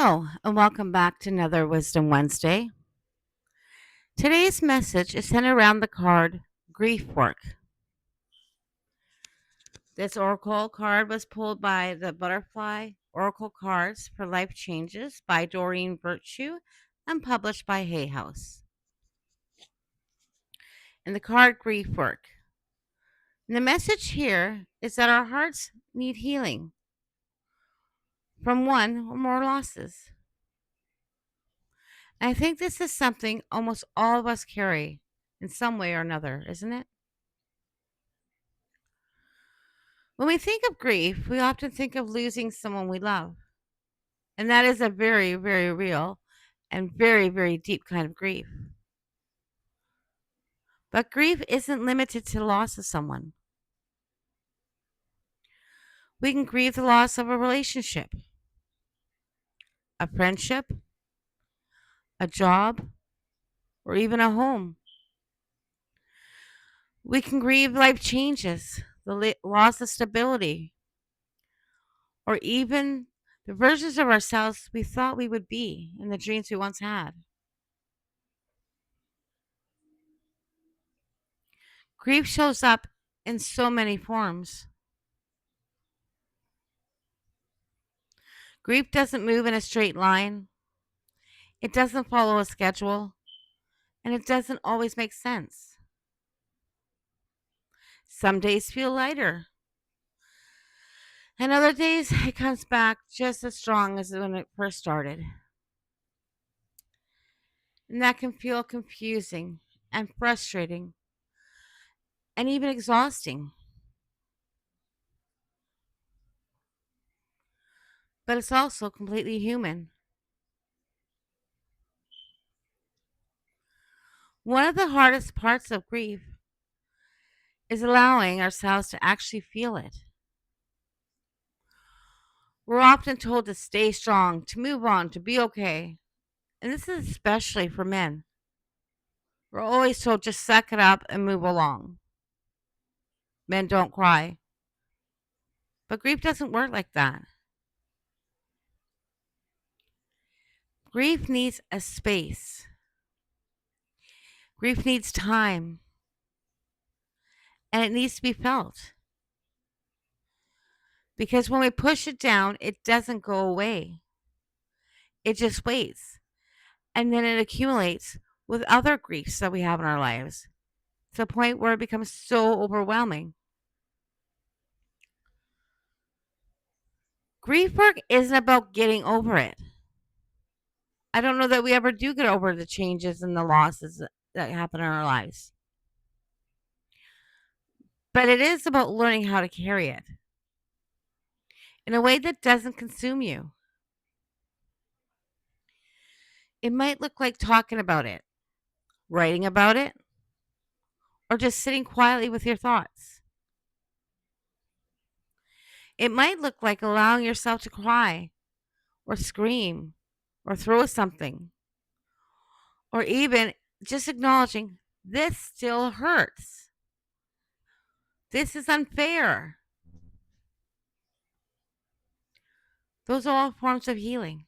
Hello, and welcome back to another Wisdom Wednesday. Today's message is centered around the card Grief Work. This oracle card was pulled by the Butterfly Oracle Cards for Life Changes by Doreen Virtue and published by Hay House. And the card Grief Work. And the message here is that our hearts need healing from one or more losses. And I think this is something almost all of us carry in some way or another, isn't it? When we think of grief, we often think of losing someone we love. And that is a very, very real and very, very deep kind of grief. But grief isn't limited to the loss of someone. We can grieve the loss of a relationship, a friendship, a job, or even a home. We can grieve life changes, the loss of stability, or even the versions of ourselves we thought we would be and the dreams we once had. Grief shows up in so many forms. Grief doesn't move in a straight line. It doesn't follow a schedule, and it doesn't always make sense. Some days feel lighter, and other days it comes back just as strong as when it first started. And that can feel confusing and frustrating and even exhausting. But it's also completely human. One of the hardest parts of grief is allowing ourselves to actually feel it. We're often told to stay strong, to move on, to be okay. And this is especially for men. We're always told just suck it up and move along. Men don't cry. But grief doesn't work like that. Grief needs a space. Grief needs time. And it needs to be felt. Because when we push it down, it doesn't go away. It just waits. And then it accumulates with other griefs that we have in our lives to the point where it becomes so overwhelming. Grief work isn't about getting over it. I don't know that we ever do get over the changes and the losses that happen in our lives. But it is about learning how to carry it in a way that doesn't consume you. It might look like talking about it, writing about it, or just sitting quietly with your thoughts. It might look like allowing yourself to cry or scream or throw something, or even just acknowledging this still hurts. This is unfair. Those are all forms of healing.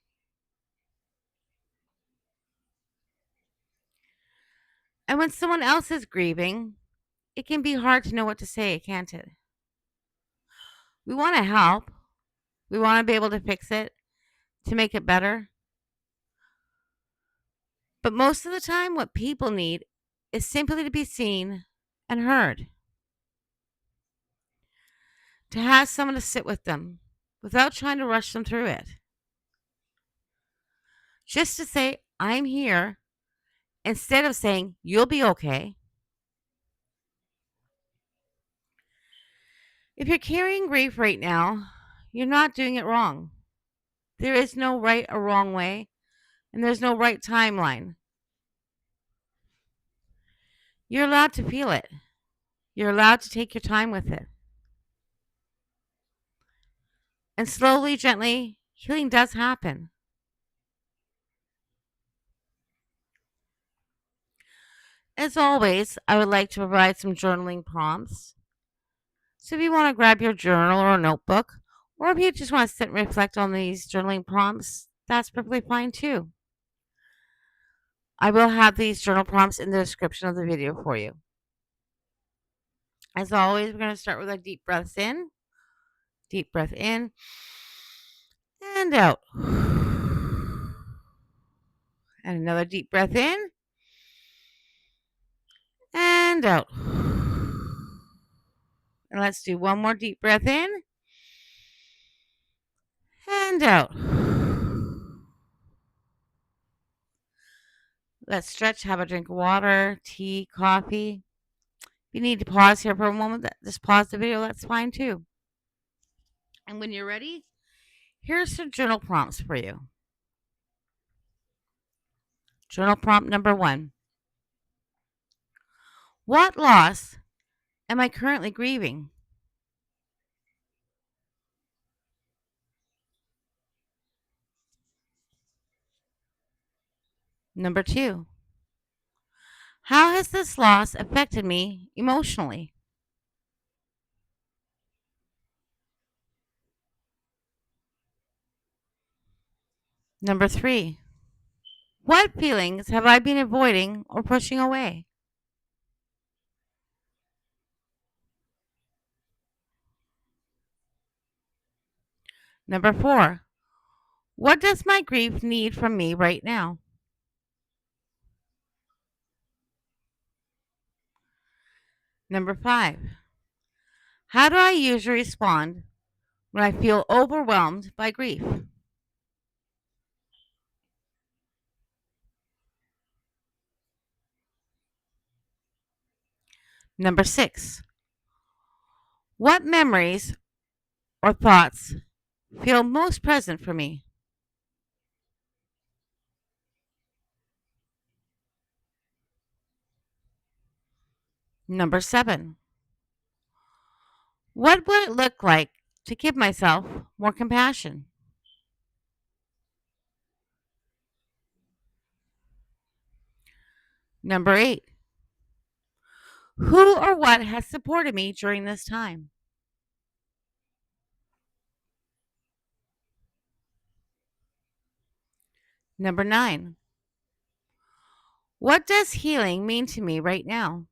And when someone else is grieving, it can be hard to know what to say, can't it? We want to help. We want to be able to fix it, to make it better. But most of the time, what people need is simply to be seen and heard. To have someone to sit with them without trying to rush them through it. Just to say, I'm here, instead of saying, you'll be okay. If you're carrying grief right now, you're not doing it wrong. There is no right or wrong way, and there's no right timeline. You're allowed to feel it. You're allowed to take your time with it. And slowly, gently, healing does happen. As always, I would like to provide some journaling prompts. So if you want to grab your journal or a notebook, or if you just want to sit and reflect on these journaling prompts, That's perfectly fine too. I will have these journal prompts in the description of the video for you. As always, we're going to start with our deep breaths in. Deep breath in and out. And another deep breath in and out. And let's do one more deep breath in and out. Let's stretch, have a drink of water, tea, coffee. If you need to pause here for a moment, just pause the video, that's fine too. And when you're ready, here's some journal prompts for you. Journal prompt number 1. What loss am I currently grieving? Number 2. How has this loss affected me emotionally? Number 3. What feelings have I been avoiding or pushing away? Number 4. What does my grief need from me right now? Number 5. How do I usually respond when I feel overwhelmed by grief? Number 6. What memories or thoughts feel most present for me? Number 7. What would it look like to give myself more compassion? Number 8. Who or what has supported me during this time? Number 9. What does healing mean to me right now?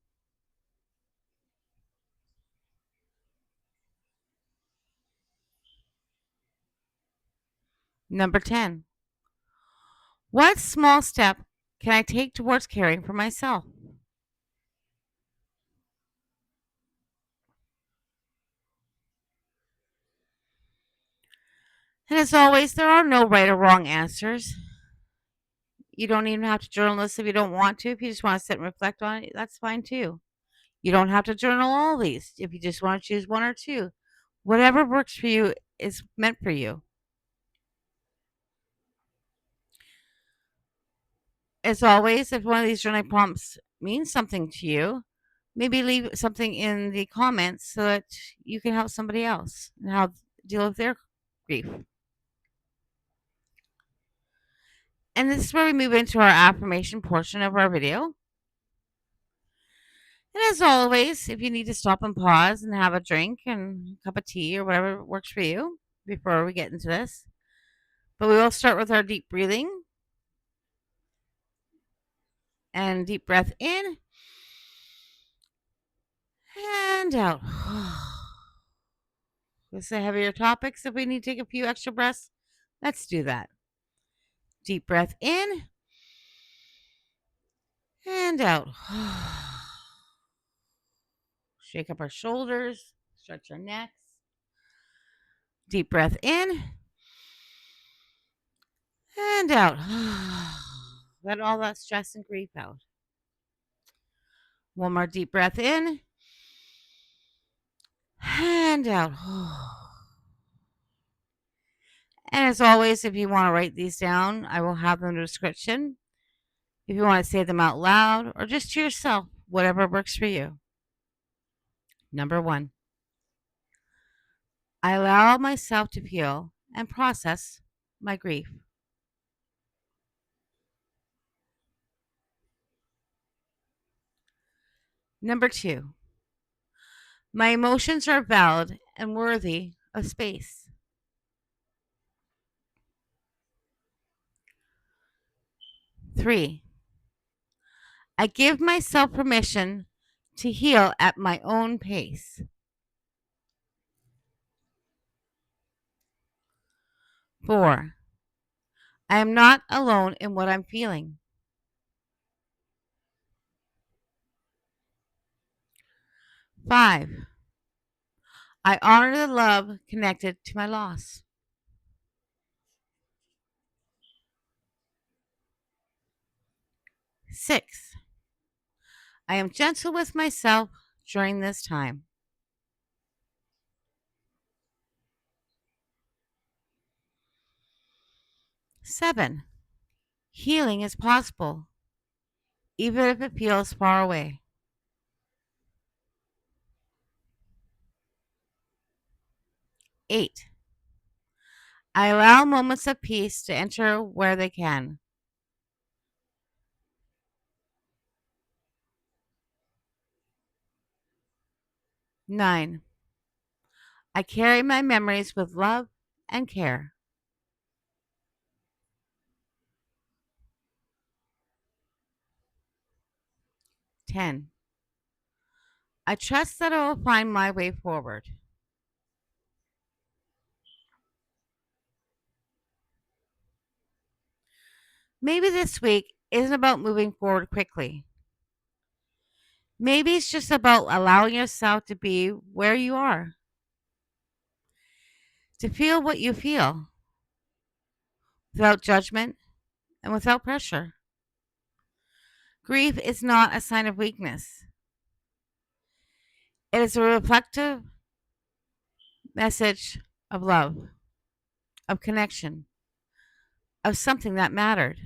Number 10. What small step can I take towards caring for myself? And as always, there are no right or wrong answers. You don't even have to journal this if you don't want to. If you just want to sit and reflect on it, that's fine too. You don't have to journal all these if you just want to choose one or two. Whatever works for you is meant for you. As always, if one of these journaling prompts means something to you, maybe leave something in the comments so that you can help somebody else and how deal with their grief. And this is where we move into our affirmation portion of our video. And as always, if you need to stop and pause and have a drink and a cup of tea or whatever works for you before we get into this. But we will start with our deep breathing. And deep breath in and out. With the heavier topics, if we need to take a few extra breaths, let's do that. Deep breath in and out. Shake up our shoulders, stretch our necks. Deep breath in and out. Let all that stress and grief out. One more deep breath in and out. And as always, if you want to write these down, I will have them in the description. If you want to say them out loud or just to yourself, whatever works for you. Number 1. I allow myself to feel and process my grief. Number 2. My emotions are valid and worthy of space. 3. I give myself permission to heal at my own pace. 4. I am not alone in what I'm feeling. 5. I honor the love connected to my loss. 6. I am gentle with myself during this time. 7. Healing is possible, even if it feels far away. 8. I allow moments of peace to enter where they can. 9. I carry my memories with love and care. 10. I trust that I will find my way forward. Maybe this week isn't about moving forward quickly. Maybe it's just about allowing yourself to be where you are, to feel what you feel without judgment and without pressure. Grief is not a sign of weakness, it is a reflective message of love, of connection, of something that mattered.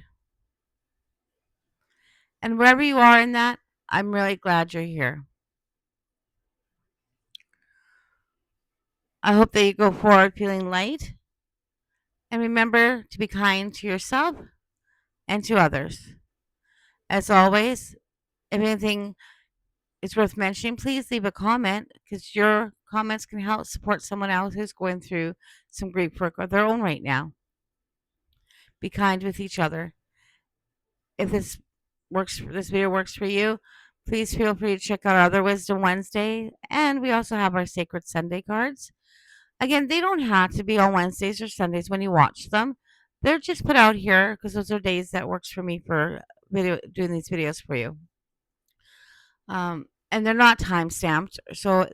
And wherever you are in that, I'm really glad you're here. I hope that you go forward feeling light and remember to be kind to yourself and to others. As always, if anything is worth mentioning, please leave a comment because your comments can help support someone else who's going through some grief work of their own right now. Be kind with each other. If this video works for you, please feel free to check out our other Wisdom Wednesday, and we also have our Sacred Sunday cards. Again, they don't have to be on Wednesdays or Sundays when you watch them. They're just put out here because those are days that works for me for doing these videos for you. And they're not time stamped, so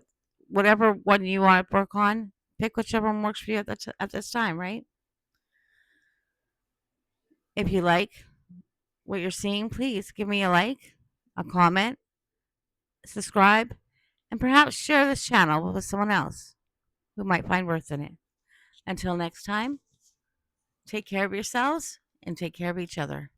whatever one you want to work on, pick whichever one works for you at this time, right? If you like what you're seeing, please give me a like, a comment, subscribe, and perhaps share this channel with someone else who might find worth in it. Until next time, take care of yourselves and take care of each other.